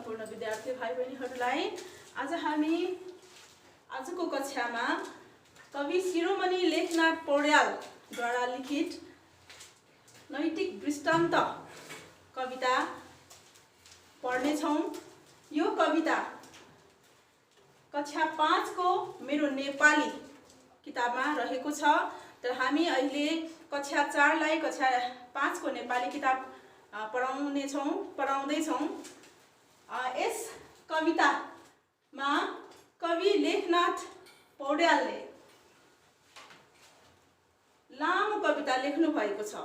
सम्पूर्ण विद्यार्थी भाइ बहिनीहरूलाई आज हामी आजको कक्षामा कवि शिरोमणि लेखनाथ पौड्यालद्वारा लिखित नैतिक दृष्टान्त कविता पढ्नेछौँ। यो कविता कक्षा 5 को मेरो नेपाली किताबमा रहेको छ, तर हामी अहिले कक्षा 4 लाई कक्षा 5 को नेपाली किताब पढाउँदैछौँ। यस कवितामा कवि लेखनाथ पौड्यालले लामो कविता लेख्नु भएको छ,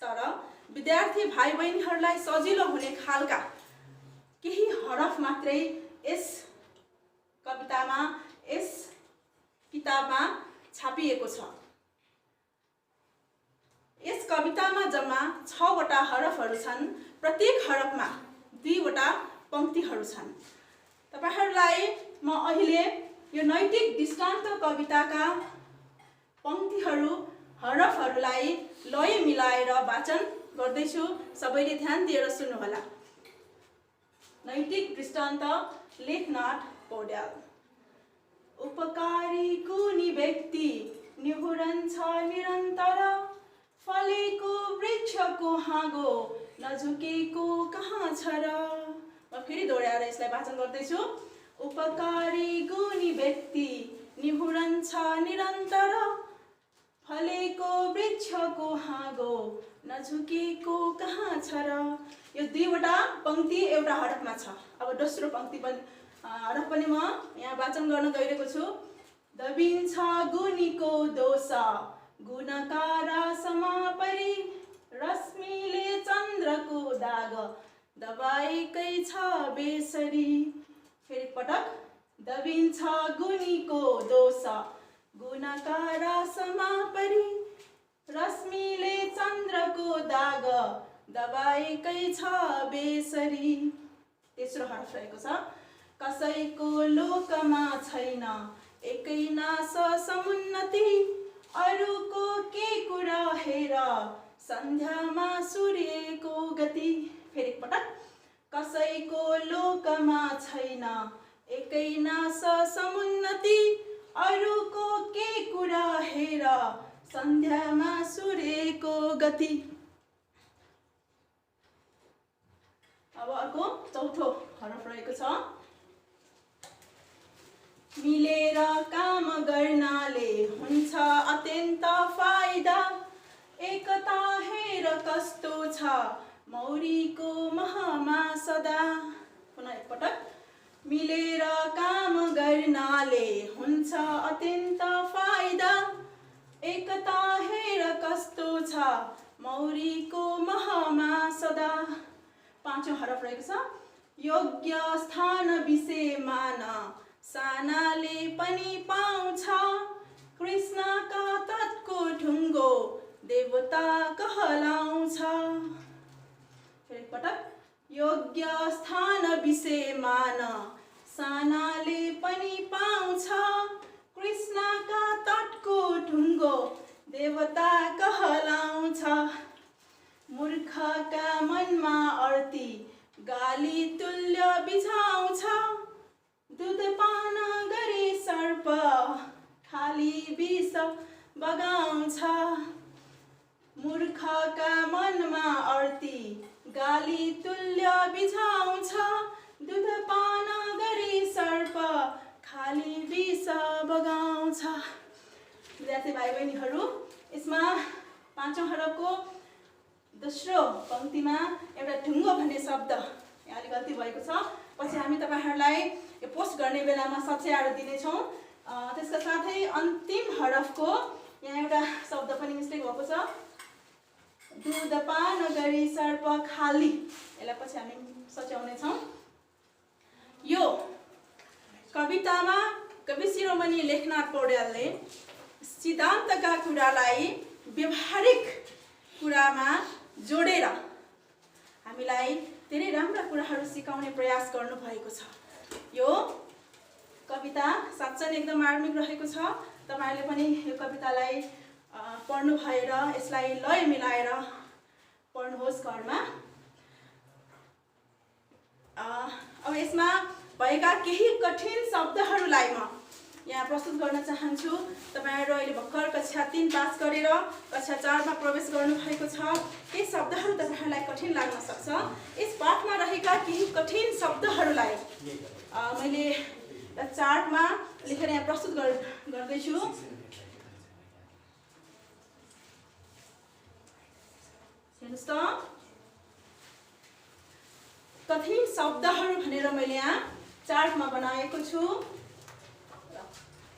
तर विद्यार्थी भाइ बहिनीहरूलाई सजिलो हुने खालका केही हरफ मात्रै यस कवितामा यस किताबमा छापिएको छ। यस कवितामा जम्मा 6 वटा हरफहरू छन्। प्रत्येक हरफमा 2 वटा पंक्तिहरू छन्। तपाईहरुलाई म अहिले यो नैतिक दृष्टान्त कविताका पंक्तिहरू हरफहरूलाई लय मिलाएर वाचन गर्दैछु। सबैले ध्यान दिएर सुन्नुहोला। नैतिक दृष्टान्त लेखनाथ पौड्याल। उपकारी कुनी व्यक्ति निहुरन्छ निरन्तर, फलेको वृक्षको हाँगो नझुकेको कहाँ छ र। म फेरि दोहोर्याएर यसलाई वाचन गर्दैछु। उपकारी गुणी व्यक्ति निहुरन्छ निरन्तर, फलेको वृक्षको हाँगो नझुकेको कहाँ छ र। यो 2 वटा पंक्ति एउटा हरफमा छ। अब दोस्रो पंक्ति पनि हरफ पनि म यहाँ वाचन गर्न गइरहेको छु। दबिन्छ गुणीको दोष गुणकार समापरि, रश्मिले चन्द्रको दाग दबाएकै छ बेसरी। फेरि पटक। दबिन्छ गुणीको दोष गुणकार समापरि, रश्मिले चन्द्रको दाग दबाएकै छ बेसरी। तेस्रो हरफ रहेको छ। कसैको लोकमा छैन एकै नाश समुन्नति, अरूको के कुरा हेर सन्ध्यामा सूर्यको गति। फेरि पटक। कसैको लोकमा छैन एकै नाश समुन्नति, अरूको के कुरा हेर सन्ध्यामा सूर्यको गति। अब अर्को चौथो हरफ रहेको छ। मिलेर काम गर्नाले हुन्छ अत्यन्त फाइदा, एकता हेर कस्तो छ मौरीको महमा सदा। पुनः एकपटक। मिलेर काम गर्नाले हुन्छ अत्यन्त फाइदा, एकता हेर कस्तो छ मौरीको महमा सदा। पाँचौं हरफ रहेको छ। योग्य स्थान विषय मान सानाले पनि पाउँछ, कृष्णका तटको ढुङ्गो देवता कहलाउँछ। फेरि पटक। योग्य स्थान विषय मान सानाले पनि पाउँछ, कृष्णका तटको ढुङ्गो देवता कहलाउँछ। मूर्खका मनमा अर्थी गाली तुल्य बिझाउँछ, दूध पान गरी सर्प खाली विष बगाउँछ। मूर्खका मनमा अर्थी गाली तुल्य बिझाउँछ, दूध पान गरी सर्प खाली विष बगाउँछ। विद्यार्थी भाइ बहिनीहरू, यसमा पाँचौं हरफको दोस्रो पंक्तिमा एउटा ढुङ्गो भन्ने शब्द यहाँ अलि गल्ती भएको छ। पछि हामी तपाईहरुलाई यो पोस्ट गर्ने बेलामा सच्याएर दिनेछौँ। त्यसका साथै अन्तिम हरफको यहाँ एउटा शब्द पनि मिस्टेक भएको छ। दूध पान गरी सर्प खाली, यसलाई पछि हामी सच्याउनेछौँ। यो कवितामा कवि शिरोमणि लेखनाथ पौड्यालले सिद्धान्तका कुरालाई व्यवहारिक कुरामा जोडेर हामीलाई धेरै राम्रा कुराहरू सिकाउने प्रयास गर्नु भएको छ। यो कविता साँच्चै एकदम मार्मिक रहेको छ। तपाईहरुले पनि यो कवितालाई पढ्नु भएर यसलाई लय मिलाएर पढ्नुहोस् घरमा। यसमा भएका केही कठिन शब्दहरूलाई म यहाँ प्रस्तुत गर्न चाहन्छु। तपाईहरु अहिले भर्खर कक्षा 3 पास गरेर कक्षा 4 मा प्रवेश गर्नुभएको छ। केही शब्दहरू तपाईहरुलाई कठिन लाग्न सक्छ। यस पाठमा रहेका केही कठिन शब्दहरूलाई मैले चार्टमा लेखेर यहाँ प्रस्तुत गर्दै छु। हेर्नुस् त, कठिन शब्दहरू भनेर मैले यहाँ चार्टमा बनाएको छु।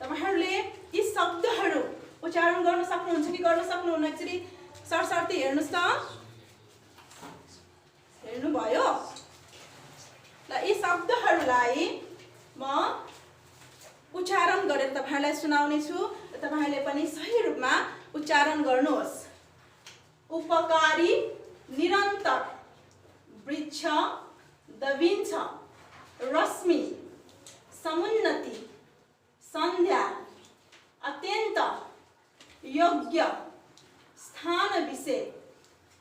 तपाईहरुले यी शब्दहरू उच्चारण गर्न सक्नुहुन्छ कि गर्न सक्नुहुन्न? एकचोटी सरसर्ती हेर्नुस् त, हेर्नुभयो? ल, यी शब्दहरूलाई म उच्चारण गरेर तपाईहरुलाई सुनाउने छु। तपाईहरुले पनि सही रूपमा उच्चारण गर्नुहोस्। उपकारी, निरन्तर, वृक्ष, दबिन्छ, रश्मि, समुन्नति, संध्या, अत्यंत, योग्य, स्थान विषय,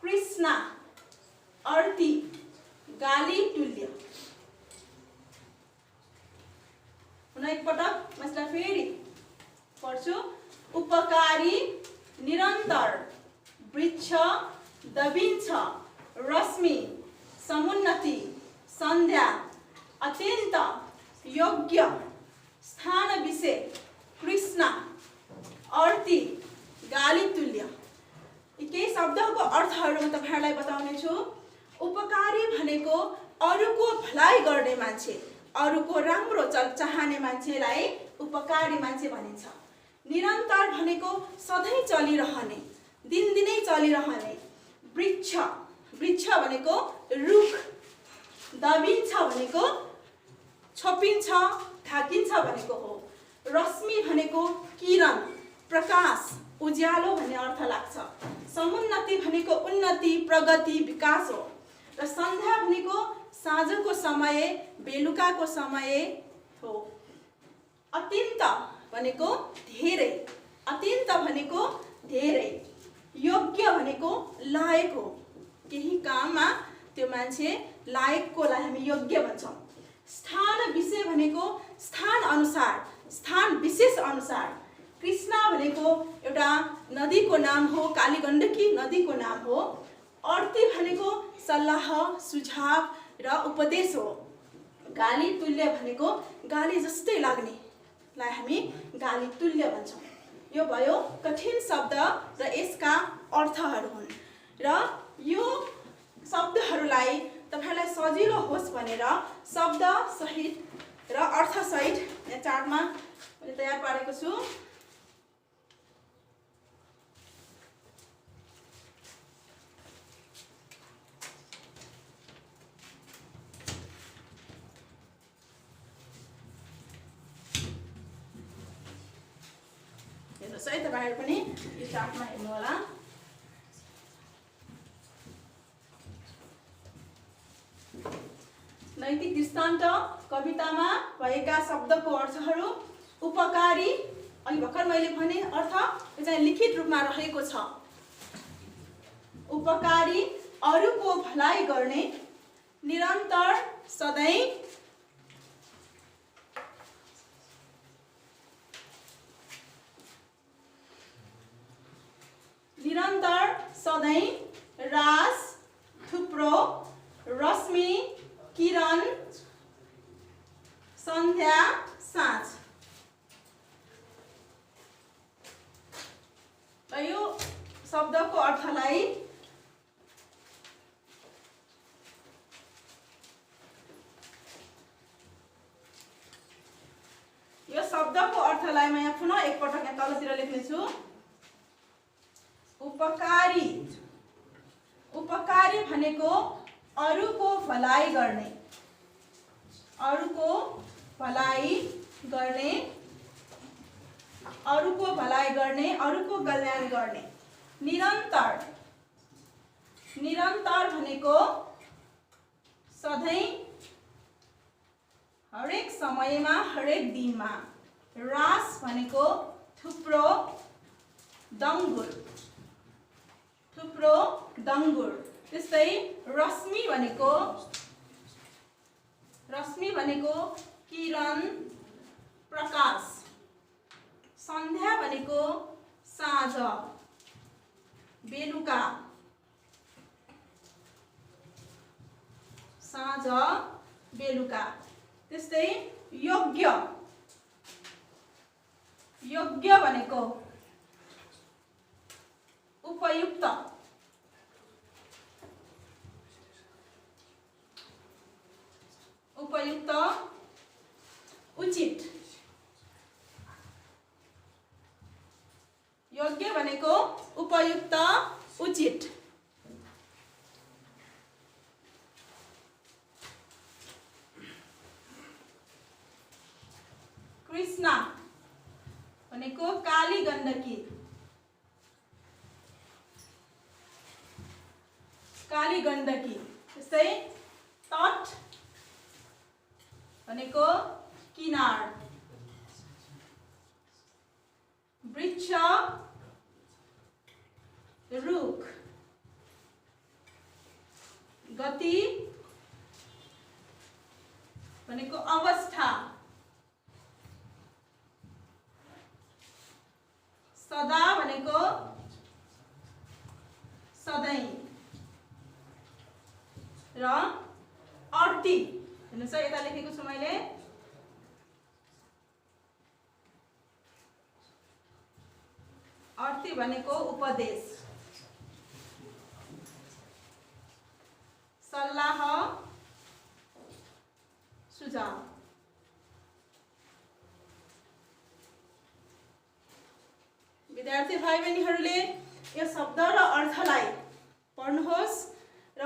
कृष्णा, अर्ती, गाली तुल्य। पुनः एक पटक मैं फेरि पढ्छु। उपकारी, निरन्तर, वृक्ष, दबिन्छ, रश्मि, समुन्नति, संध्या, अत्यंत, योग्य, स्थान विषय, कृष्णा, अर्ती, गाली तुल्य। केही शब्दको अर्थहरू म तपाईहरुलाई बताउने छु। उपकारी भनेको अरूको भलाइ गर्ने मान्छे, अरूको राम्रो चाहने मान्छेलाई उपकारी मान्छे भनिन्छ। निरन्तर भनेको सधैँ चलिरहने, दिनदिनै चलिरहने। वृक्ष, वृक्ष भनेको रुख। दबिन्छ भनेको छोपिन्छ, ढाकिन्छ भनेको हो। रश्मि भनेको किरण, प्रकाश, उज्यालो भन्ने अर्थ लाग्छ। समुन्नति भनेको उन्नति, प्रगति, विकास हो। र सन्ध्या भनेको साँझको समय, बेलुकाको समय हो। अत्यन्त भनेको धेरै, अत्यन्त भनेको धेरै। योग्य भनेको लायक हो। केही काममा त्यो मान्छे लायककोलाई हामी योग्य भन्छौँ। स्थान विषय भनेको स्थान अनुसार, स्थान विशेष अनुसार। कृष्णा भनेको एउटा नदीको नाम हो, कालीगण्डकी नदीको नाम हो। अर्ती भनेको सल्लाह, सुझाव र उपदेश हो। गाली तुल्य भनेको गाली जस्तै लाग्नेलाई हामी गाली तुल्य भन्छौँ। यो भयो कठिन शब्द र यसका अर्थहरू हुन्। र यो शब्दहरूलाई तपाईहरुलाई सजिलो होस् भनेर शब्द सहित र अर्थ सहित यहाँ चार्टमा मैले तयार पारेको छु। हेर्नुहोस् है, तपाईहरु पनि यो चार्टमा हेर्नु होला। नैतिक दृष्टान्त कवितामा भएका शब्दको अर्थहरू। उपकारी, अघि भर्खर मैले भने अर्थ यो चाहिँ लिखित रूपमा रहेको छ। उपकारी, अरूको भलाइ गर्ने, निरन्तर, सधैँ, निरन्तर, सधैँ, रास, थुप्रो, रश्मि, किरण, सन्ध्या, साँझ। र यो शब्दको अर्थलाई म यहाँ पुनः एकपटक यहाँ तलतिर लेख्नेछु। उपकारी, उपकारी भनेको अरूको भलाइ गर्ने, अरूको भलाइ गर्ने, अरूको भलाइ गर्ने, अरूको कल्याण गर्ने। निरन्तर, निरन्तर भनेको सधैँ, हरेक समयमा, हरेक दिनमा। रास भनेको थुप्रो, दङ्गुर, थुप्रो, दङ्गुर। त्यस्तै रश्मि भनेको, रश्मि भनेको किरण प्रकाश, सन्ध्या भनेको साँझ बेलुका, साँझ बेलुका। त्यस्तै योग्य, योग्य भनेको उपयुक्त, उपयुक्त उचित, योग्य भनेको उपयुक्त उचित। कृष्णा भनेको काली गण्डकी, काली गण्डकी। त्यस्तै तट भनेको किनार, वृक्ष रुख, गति भनेको अवस्था, सदा भनेको सधैँ, र अर्ती हेर्नुहोस् है, यता लेखेको छु मैले, अर्ती भनेको उपदेश, सल्लाह सुझाव। विद्यार्थी भाइ बहिनीहरूले यो शब्द र अर्थलाई पढ्नुहोस् र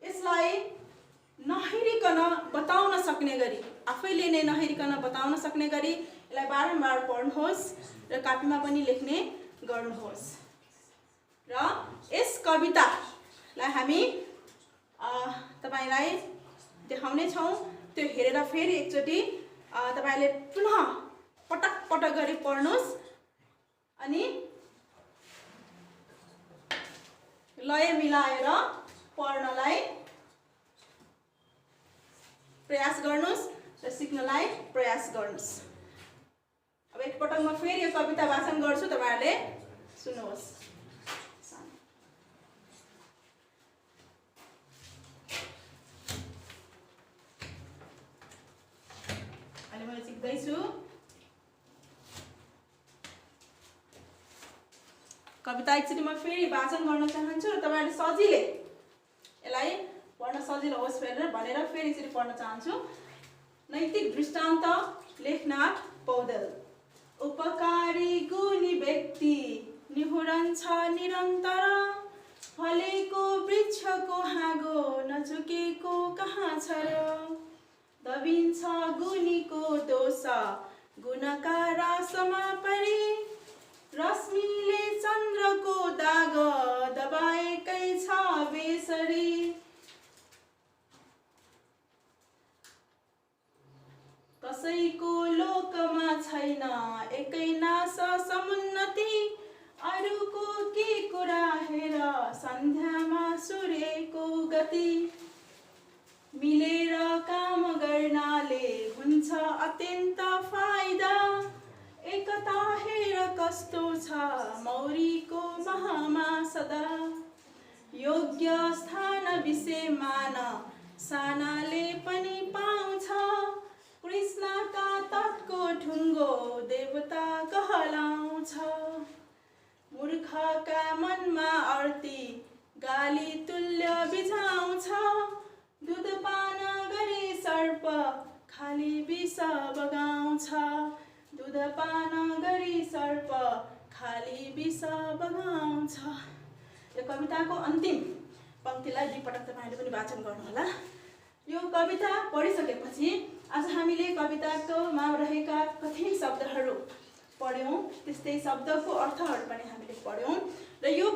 यसलाई नहेरिकन बताउन सक्ने गरी, आफैले नै नहेरिकन बताउन सक्ने गरी यसलाई बारम्बार पढ्नुहोस् र कापीमा पनि लेख्ने गर्नुहोस्। र यस कवितालाई हामी तपाईलाई देखाउने छौँ। त्यो हेरेर फेरि एकचोटि तपाईले पुनः पटक पटक गरी पढ्नुहोस् अनि लय मिलाएर पढ्नलाई प्रयास गर्नुहोस् र सिक्नलाई प्रयास गर्नुहोस्। अब एकपटक म फेरि यो कविता वाचन गर्छु, तपाईहरुले सुन्नुहोस्। अहिले म सिक्दै छु। कविता एकचोटि म फेरि वाचन गर्न चाहन्छु र तपाईहरुले सजिलै यसलाई पढ्न सजिलो होस् भनेर फेरि एकचोटि पढ्न चाहन्छु। नैतिक दृष्टान्त लेखनाथ पौडेल। उपकारी गुणी व्यक्ति निहुरन्छ निरन्तर, फलेको वृक्षको हाँगो नझुकेको कहाँ छ र। दबिन्छ गुणीको दोष गुणका रासमा परी, रश्मिले चन्द्रको दाग दबाएकै छ बेसरी। कसैको लोकमा छैन एकै नाश समुन्नति, अरूको के कुरा हेर सन्ध्यामा सूर्यको गति। मिलेर काम गर्नाले हुन्छ अत्यन्त फाइदा, एकता हेर कस्तो छ मौरीको महमा सदा। योग्य स्थान विषय मान सानाले पनि पाउँछ, कृष्णका तटको ढुङ्गो देवता कहलाउँछ। मूर्खका मनमा अर्ती गाली तुल्य बिझाउँछ, दूध पान गरी सर्प खाली विष बगाउँछ। दूध पान गरी सर्प खाली विष बगाउँछ। यो कविताको अन्तिम पंक्तिलाई दुई पटक तपाईहरुले पनि वाचन गर्नुहोला। यो कविता पढिसकेपछि आज हामीले कविताकोमा रहेका कठिन शब्दहरू पढ्यौं, त्यस्तै शब्दको अर्थहरू पनि हामीले पढ्यौं। र यो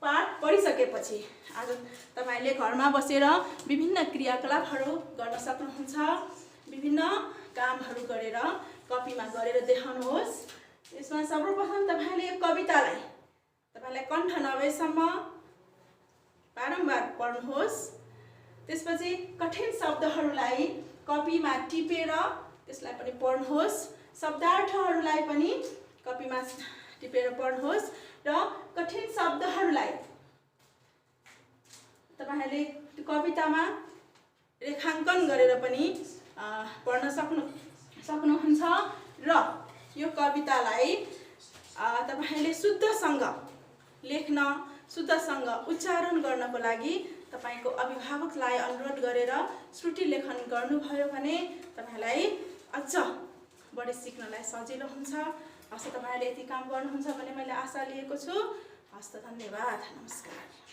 पाठ पढिसकेपछि आज तपाईले घरमा बसेर विभिन्न क्रियाकलापहरू गर्न सक्नुहुन्छ। विभिन्न कामहरू गरेर कपीमा गरेर देखाउनुहोस्। यसमा सर्वप्रथम तपाईले यो कवितालाई तपाईलाई कण्ठ नभएसम्म बारम्बार पढ्नुहोस्। त्यसपछि कठिन शब्दहरूलाई कपीमा टिपेर त्यसलाई पनि पढ्नुहोस्। शब्दार्थहरूलाई पनि कपीमा टिपेर पढ्नुहोस् र कठिन शब्दहरूलाई तपाईहरुले कवितामा रेखाङ्कन गरेर पनि पढ्न सक्नुहुन्छ र यो कवितालाई तपाईहरुले शुद्धसँग लेख्न, शुद्धसँग उच्चारण गर्नको लागि तपाईको अभिभावकलाई अनुरोध गरेर श्रुति लेखन गर्नुभयो भने तपाईहरुलाई अझ बढी सिक्नलाई सजिलो हुन्छ। हस्, तपाईहरुले यति काम गर्नुहुन्छ भन्ने मैले आशा लिएको छु। हस् त, धन्यवाद, नमस्कार।